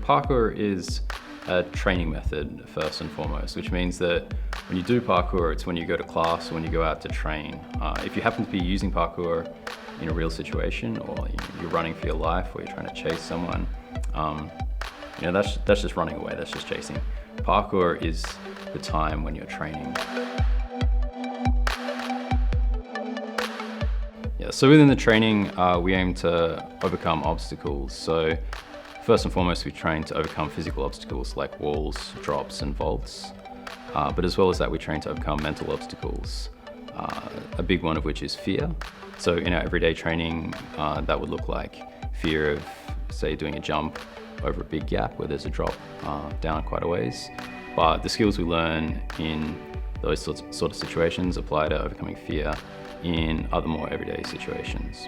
Parkour is a training method first and foremost, which means that when you do parkour, it's when you go to class or when you go out to train. If you happen to be using parkour in a real situation, or you're running for your life, or you're trying to chase someone, that's just running away, that's just chasing. Parkour is the time when you're training. Yeah, so within the training, we aim to overcome obstacles. So first and foremost, we train to overcome physical obstacles like walls, drops, and vaults. But as well as that, we train to overcome mental obstacles, a big one of which is fear. So in our everyday training, that would look like fear of, say, doing a jump over a big gap where there's a drop down quite a ways. But the skills we learn in those sort of situations apply to overcoming fear in other more everyday situations.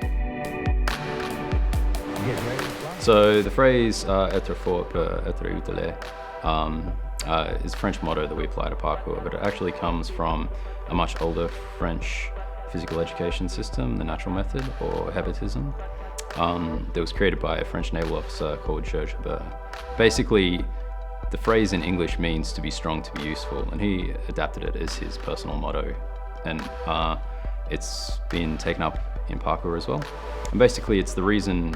So the phrase être fort peut être utile is a French motto that we apply to parkour, but it actually comes from a much older French physical education system, the natural method, or habitism, that was created by a French naval officer called Georges Bert. Basically, the phrase in English means to be strong, to be useful, and he adapted it as his personal motto. And it's been taken up in parkour as well. And basically it's the reason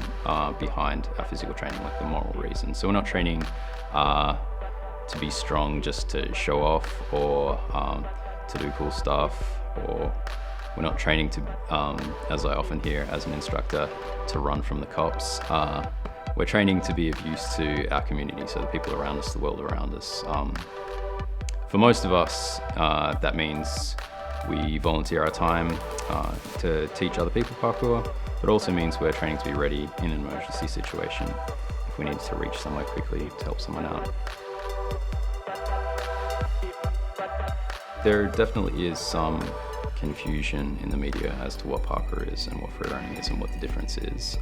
behind our physical training, like the moral reason. So we're not training to be strong just to show off or to do cool stuff, or we're not training to, as I often hear as an instructor, to run from the cops. We're training to be of use to our community, so the people around us, the world around us. For most of us, that means we volunteer our time to teach other people parkour, but also means we're training to be ready in an emergency situation if we need to reach somewhere quickly to help someone out. There definitely is some confusion in the media as to what parkour is and what freerunning is and what the difference is.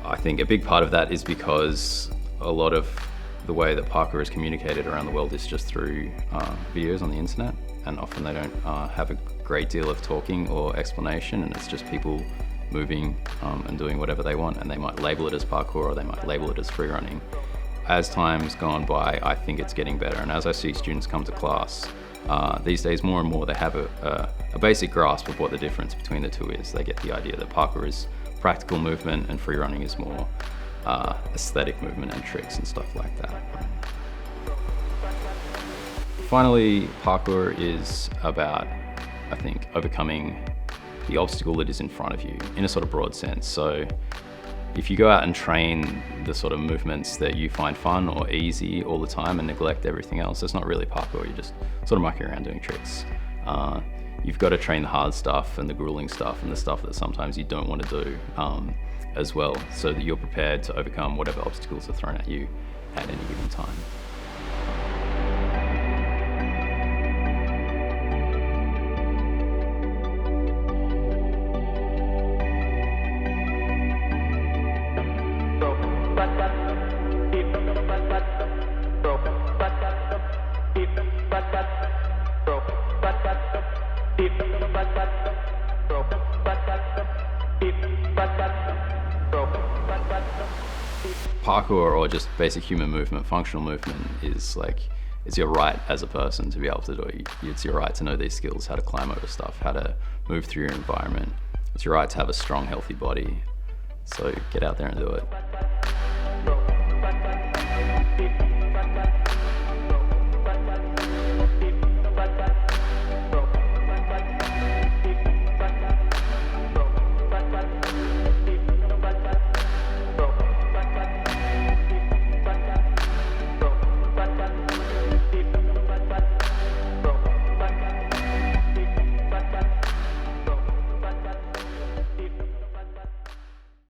I think a big part of that is because a lot of the way that parkour is communicated around the world is just through videos on the internet, and often they don't have a great deal of talking or explanation, and it's just people moving and doing whatever they want, and they might label it as parkour or they might label it as freerunning. As time's gone by, I think it's getting better, and as I see students come to class, these days more and more they have a basic grasp of what the difference between the two is. They get the idea that parkour is practical movement and freerunning is more aesthetic movement and tricks and stuff like that. Finally, parkour is about, I think, overcoming the obstacle that is in front of you in a sort of broad sense. So if you go out and train the sort of movements that you find fun or easy all the time and neglect everything else, that's not really parkour. You're just sort of mucking around doing tricks. You've got to train the hard stuff and the grueling stuff and the stuff that sometimes you don't want to do as well, so that you're prepared to overcome whatever obstacles are thrown at you at any given time. Parkour, or just basic human movement, functional movement, is like, it's your right as a person to be able to do it. It's your right to know these skills, how to climb over stuff, how to move through your environment. It's your right to have a strong, healthy body. So get out there and do it.